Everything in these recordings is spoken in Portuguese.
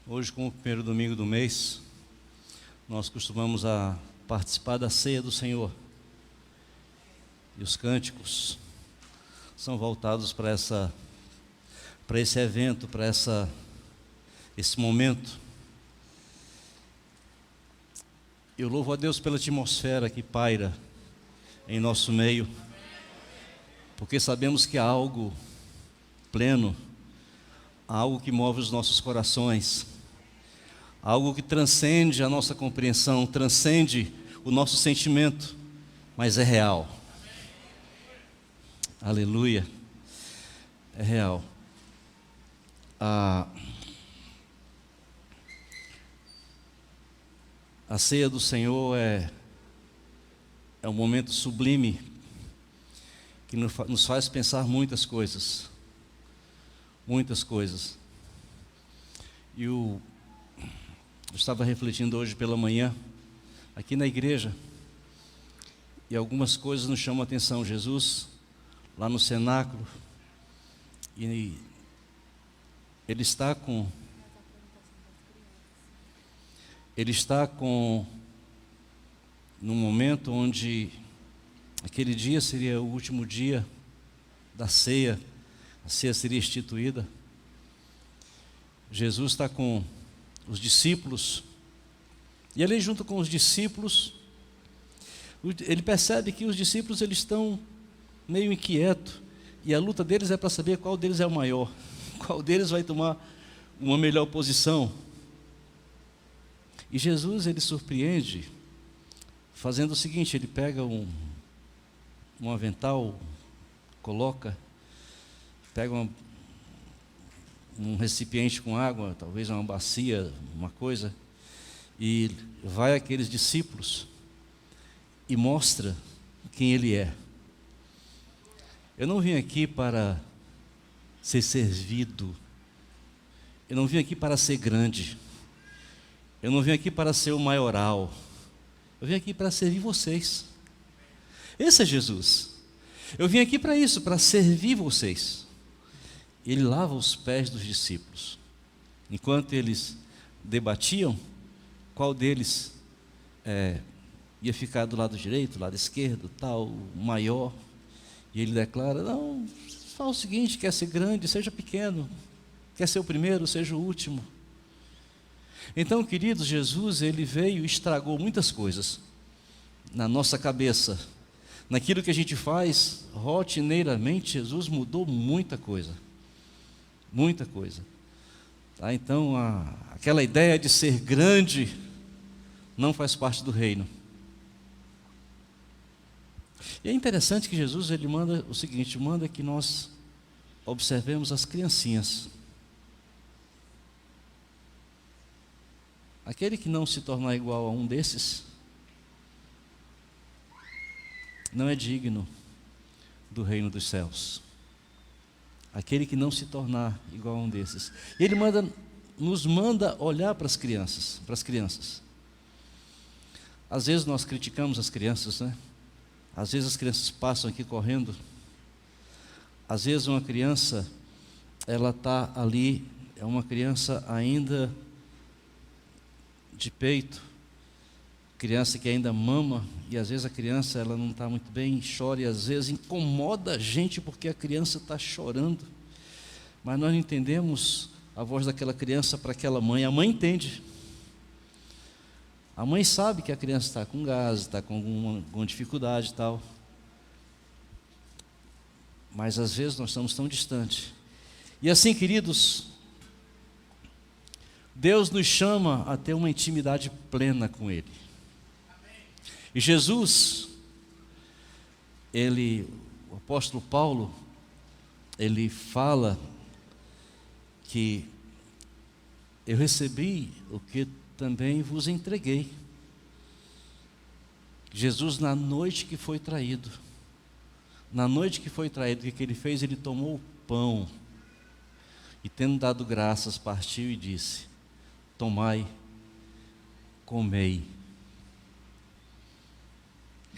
Hoje, como o primeiro domingo do mês, nós costumamos participar da ceia do Senhor. E os cânticos são voltados para esse evento, para esse momento. Eu louvo a Deus pela atmosfera que paira em nosso meio, porque sabemos que há algo pleno, há algo que move os nossos corações, algo que transcende a nossa compreensão, transcende o nosso sentimento, mas é real. Aleluia, é real. A ceia do Senhor é um momento sublime que nos faz pensar muitas coisas. Eu estava refletindo hoje pela manhã, aqui na igreja, e algumas coisas nos chamam a atenção. Jesus, lá no cenáculo, e ele está num momento onde aquele dia seria o último dia da ceia, a ceia seria instituída. Jesus está com os discípulos, e ali junto com os discípulos, ele percebe que os discípulos eles estão meio inquietos, e a luta deles é para saber qual deles é o maior, qual deles vai tomar uma melhor posição. E Jesus ele surpreende fazendo o seguinte: ele pega um avental, pega um recipiente com água, talvez uma bacia, uma coisa, e vai àqueles discípulos e mostra quem ele é. Eu não vim aqui para ser servido, eu não vim aqui para ser grande, eu não vim aqui para ser o maioral, eu vim aqui para servir vocês. Esse é Jesus. Eu vim aqui para isso, para servir vocês. Ele lava os pés dos discípulos. Enquanto eles debatiam qual deles ia ficar do lado direito, do lado esquerdo, tal, o maior. E ele declara: não, fala o seguinte, quer ser grande, seja pequeno. Quer ser o primeiro, seja o último. Então, queridos, Jesus, ele veio e estragou muitas coisas na nossa cabeça. Naquilo que a gente faz rotineiramente, Jesus mudou muita coisa. Muita coisa. Tá? Então, aquela ideia de ser grande não faz parte do reino. E é interessante que Jesus ele manda o seguinte: manda que nós observemos as criancinhas. Aquele que não se tornar igual a um desses não é digno do reino dos céus. Aquele que não se tornar igual a um desses. E ele nos manda olhar para as crianças. Às vezes nós criticamos as crianças, né? Às vezes as crianças passam aqui correndo. Às vezes uma criança, ela está ali, é uma criança ainda de peito, criança que ainda mama, e às vezes a criança ela não está muito bem, chora, e às vezes incomoda a gente porque a criança está chorando, mas nós não entendemos a voz daquela criança para aquela mãe. A mãe entende, a mãe sabe que a criança está com gases, está com alguma dificuldade e tal, mas às vezes nós estamos tão distantes. E assim, queridos, Deus nos chama a ter uma intimidade plena com Ele. E Jesus, o apóstolo Paulo, ele fala que eu recebi o que também vos entreguei. Jesus, na noite que foi traído, o que ele fez? Ele tomou o pão e, tendo dado graças, partiu e disse: tomai, comei.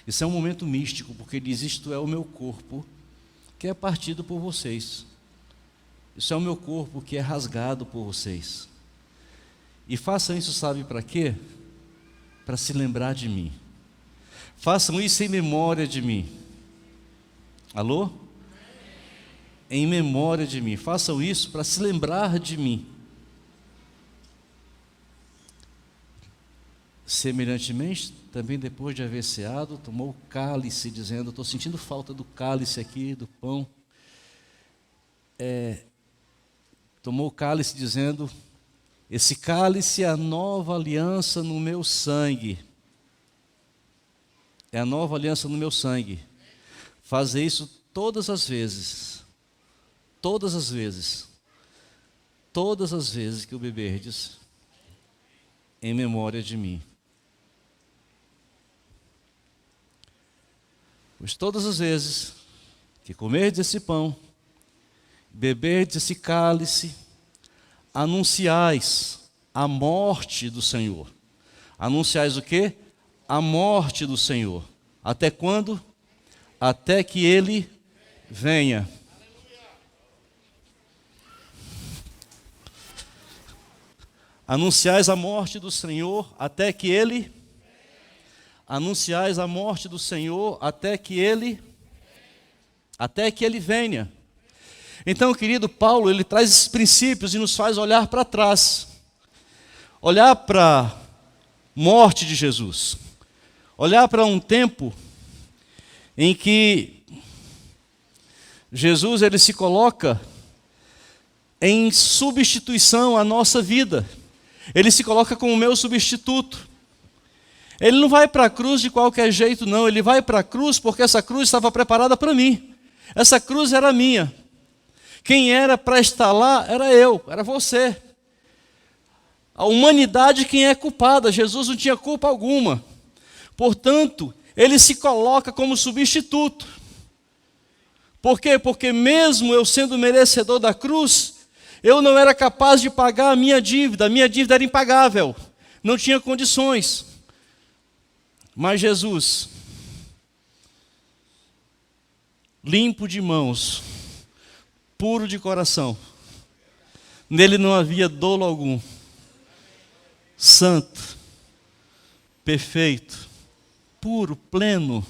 Isso é um momento místico, porque ele diz: isto é o meu corpo, que é partido por vocês. Isso é o meu corpo, que é rasgado por vocês. E façam isso, sabe para quê? Para se lembrar de mim. Façam isso em memória de mim. Alô? Em memória de mim. Façam isso para se lembrar de mim. Semelhantemente, também depois de haver ceado, tomou o cálice, dizendo: estou sentindo falta do cálice aqui, do pão. Tomou o cálice dizendo: esse cálice é a nova aliança no meu sangue. É a nova aliança no meu sangue. Fazer isso todas as vezes. Todas as vezes. Todas as vezes que o beberdes, em memória de mim. Pois todas as vezes que comerdes esse pão, beberdes esse cálice, anunciais a morte do Senhor. Anunciais o quê? A morte do Senhor. Até quando? Até que Ele venha. Anunciais a morte do Senhor até que Ele. Anunciais a morte do Senhor até que Ele venha. Então, querido, Paulo, ele traz esses princípios e nos faz olhar para trás. Olhar para a morte de Jesus. Olhar para um tempo em que Jesus ele se coloca em substituição à nossa vida. Ele se coloca como o meu substituto. Ele não vai para a cruz de qualquer jeito, não. Ele vai para a cruz porque essa cruz estava preparada para mim. Essa cruz era minha. Quem era para estar lá era eu, era você. A humanidade quem é culpada. Jesus não tinha culpa alguma. Portanto, ele se coloca como substituto. Por quê? Porque mesmo eu sendo merecedor da cruz, eu não era capaz de pagar a minha dívida era impagável, não tinha condições. Mas Jesus, limpo de mãos, puro de coração, nele não havia dolo algum, santo, perfeito, puro, pleno,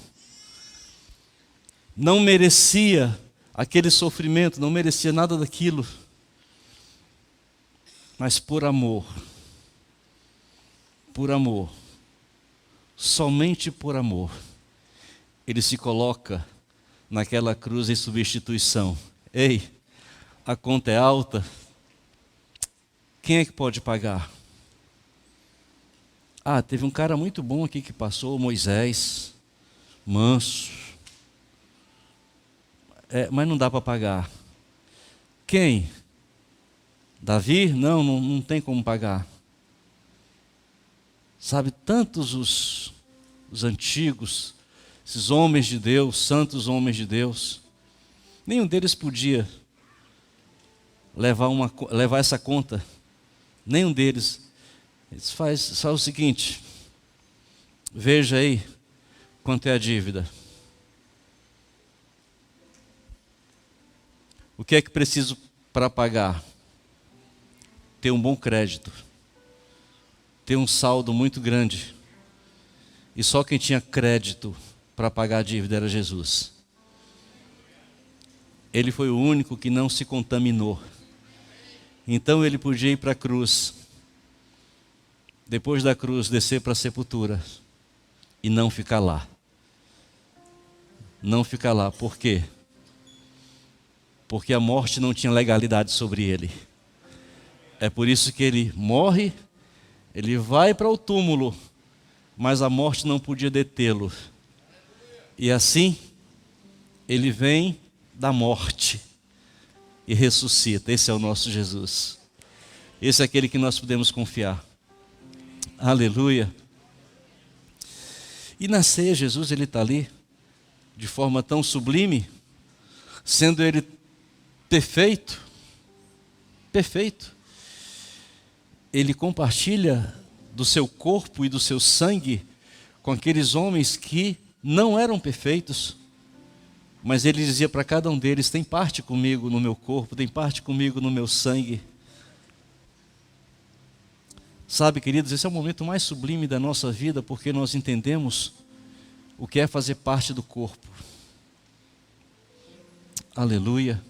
não merecia aquele sofrimento, não merecia nada daquilo, mas por amor, somente por amor, ele se coloca naquela cruz em substituição. Ei, a conta é alta, quem é que pode pagar? Teve um cara muito bom aqui que passou, Moisés, manso, mas não dá para pagar. Quem? Davi? Não tem como pagar. Sabe, tantos os antigos, esses homens de Deus, santos homens de Deus, nenhum deles podia levar essa conta. Nenhum deles. Eles faz o seguinte: veja aí quanto é a dívida. O que é que preciso para pagar? Ter um bom crédito, ter um saldo muito grande. E só quem tinha crédito para pagar a dívida era Jesus. Ele foi o único que não se contaminou. Então ele podia ir para a cruz, depois da cruz descer para a sepultura e não ficar lá. Não ficar lá, por quê? Porque a morte não tinha legalidade sobre ele. É por isso que ele morre, ele vai para o túmulo, mas a morte não podia detê-lo. E assim, ele vem da morte e ressuscita. Esse é o nosso Jesus. Esse é aquele que nós podemos confiar. Aleluia. E na ceia, Jesus ele está ali, de forma tão sublime, sendo ele perfeito, ele compartilha do seu corpo e do seu sangue com aqueles homens que não eram perfeitos, mas ele dizia para cada um deles: tem parte comigo no meu corpo, tem parte comigo no meu sangue. Sabe, queridos, esse é o momento mais sublime da nossa vida, porque nós entendemos o que é fazer parte do corpo. Aleluia.